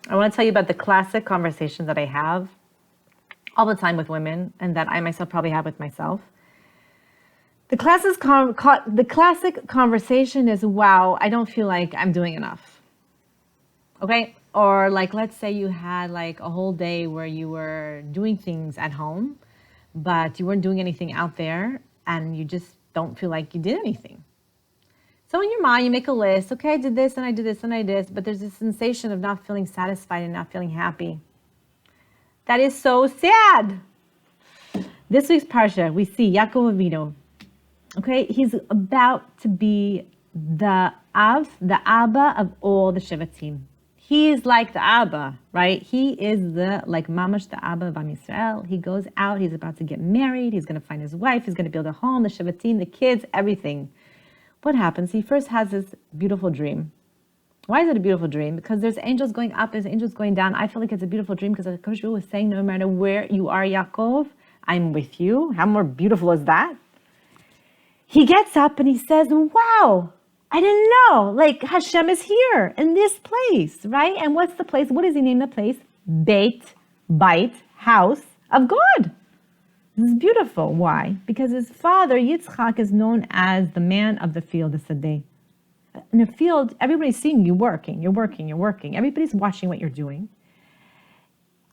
I want to tell you about the classic conversation that I have all the time with women and that I myself probably have with myself. The classic conversation is, wow, I don't feel like I'm doing enough. Okay? Or like, let's say you had like a whole day where you were doing things at home, but you weren't doing anything out there and you just don't feel like you did anything. So in your mind, you make a list. Okay, I did this and I did this and I did this, but there's this sensation of not feeling satisfied and not feeling happy. That is so sad. This week's Parsha, we see Yaakov Avinu. Okay, he's about to be the Abba of all the Shevatim. He is like the Abba, right? He is like Mamash, the Abba of Am Yisrael. He goes out, he's about to get married, he's going to find his wife, he's going to build a home, the Shevatim, the kids, everything. What happens? He first has this beautiful dream. Why is it a beautiful dream? Because there's angels going up, there's angels going down. I feel like it's a beautiful dream because the Kodesh Baruch Hu is saying, no matter where you are, Yaakov, I'm with you. How more beautiful is that? He gets up and he says, wow, I didn't know, like Hashem is here in this place, right? And what's the place? What does he name the place? Beit, house of God. This is beautiful. Why? Because his father, Yitzchak, is known as the man of the field, the Sadeh. In the field, everybody's seeing you working, you're working. Everybody's watching what you're doing.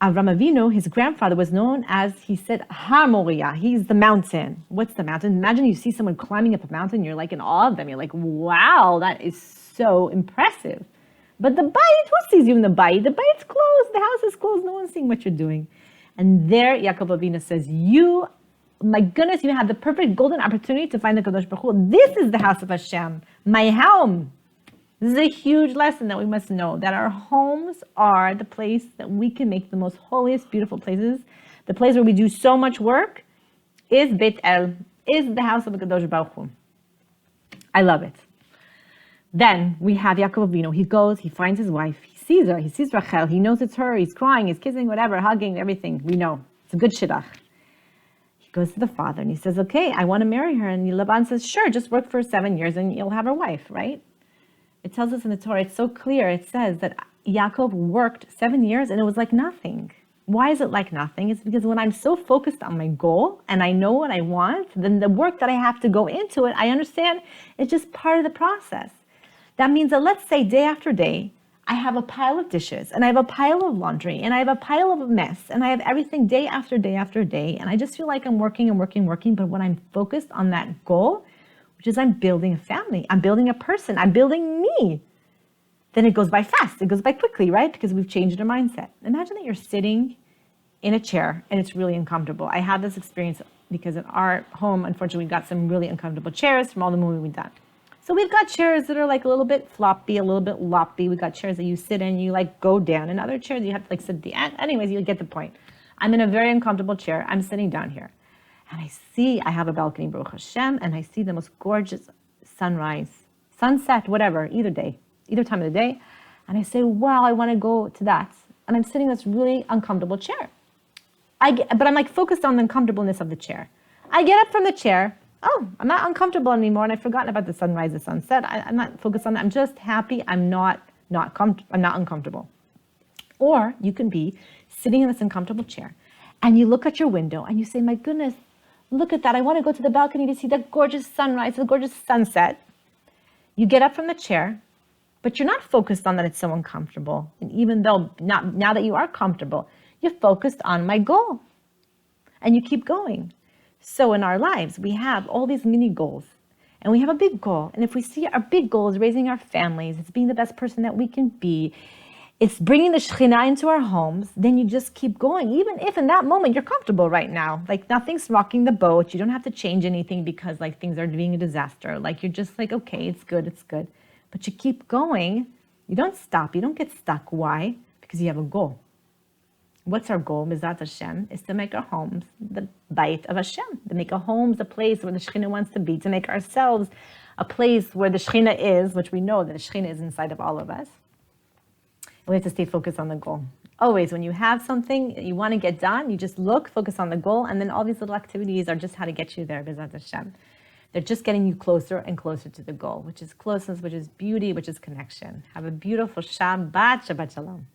Avram Avinu, his grandfather, was known as, he said, Har Moriah. He's the mountain. What's the mountain? Imagine you see someone climbing up a mountain, you're like in awe of them. You're like, wow, that is so impressive. But the Beit, who sees you in the Beit? The Beit's closed, the house is closed, no one's seeing what you're doing. And there, Yaakov Avinu says, my goodness, you have the perfect golden opportunity to find the Kadosh Baruch Hu. This is the house of Hashem, my home. This is a huge lesson that we must know, that our homes are the place that we can make the most holiest, beautiful places. The place where we do so much work is Beit El, is the house of the Kadosh Baruch Hu. I love it. Then we have Yaakov Avinu. He goes, he finds his wife, he sees her, he sees Rachel, he knows it's her, he's crying, he's kissing, whatever, hugging, everything. We know. It's a good shidduch. He goes to the father and he says, okay, I want to marry her. And Laban says, sure, just work for 7 years and you'll have her wife, right? It tells us in the Torah, it's so clear, it says that Yaakov worked 7 years and it was like nothing. Why is it like nothing? It's because when I'm so focused on my goal and I know what I want, then the work that I have to go into it, I understand it's just part of the process. That means that let's say day after day, I have a pile of dishes and I have a pile of laundry and I have a pile of a mess and I have everything day after day after day. And I just feel like I'm working. But when I'm focused on that goal, which is I'm building a family, I'm building a person, I'm building me, then it goes by fast. It goes by quickly, right? Because we've changed our mindset. Imagine that you're sitting in a chair and it's really uncomfortable. I had this experience because in our home, unfortunately, we got some really uncomfortable chairs from all the moving we've done. So we've got chairs that are like a little bit floppy, a little bit loppy. We've got chairs that you sit in, you like go down, and other chairs you have to like sit at the end. Anyways, you get the point. I'm in a very uncomfortable chair. I'm sitting down here. And I have a balcony, Baruch Hashem, and I see the most gorgeous sunrise, sunset, whatever, either time of the day. And I say, wow, I want to go to that. And I'm sitting in this really uncomfortable chair. But I'm like focused on the uncomfortableness of the chair. I get up from the chair. Oh, I'm not uncomfortable anymore, and I've forgotten about the sunrise, the sunset. I'm not focused on that. I'm just happy. I'm not uncomfortable. Or you can be sitting in this uncomfortable chair, and you look at your window, and you say, my goodness, look at that. I want to go to the balcony to see that gorgeous sunrise, the gorgeous sunset. You get up from the chair, but you're not focused on that it's so uncomfortable. And even though now that you are comfortable, you're focused on my goal, and you keep going. So in our lives, we have all these mini goals and we have a big goal. And if we see our big goal is raising our families, it's being the best person that we can be, it's bringing the Shekhinah into our homes, then you just keep going. Even if in that moment you're comfortable right now, like nothing's rocking the boat, you don't have to change anything because like things are being a disaster. Like you're just like, okay, it's good. But you keep going, you don't stop, you don't get stuck. Why? Because you have a goal. What's our goal, Mizrat Hashem, is to make our homes the Beit of Hashem, to make our homes a place where the Shekhinah wants to be, to make ourselves a place where the Shekhinah is, which we know that the Shekhinah is inside of all of us. And we have to stay focused on the goal. Always, when you have something you want to get done, you just focus on the goal, and then all these little activities are just how to get you there, Mizrat Hashem. They're just getting you closer and closer to the goal, which is closeness, which is beauty, which is connection. Have a beautiful Shabbat Shalom.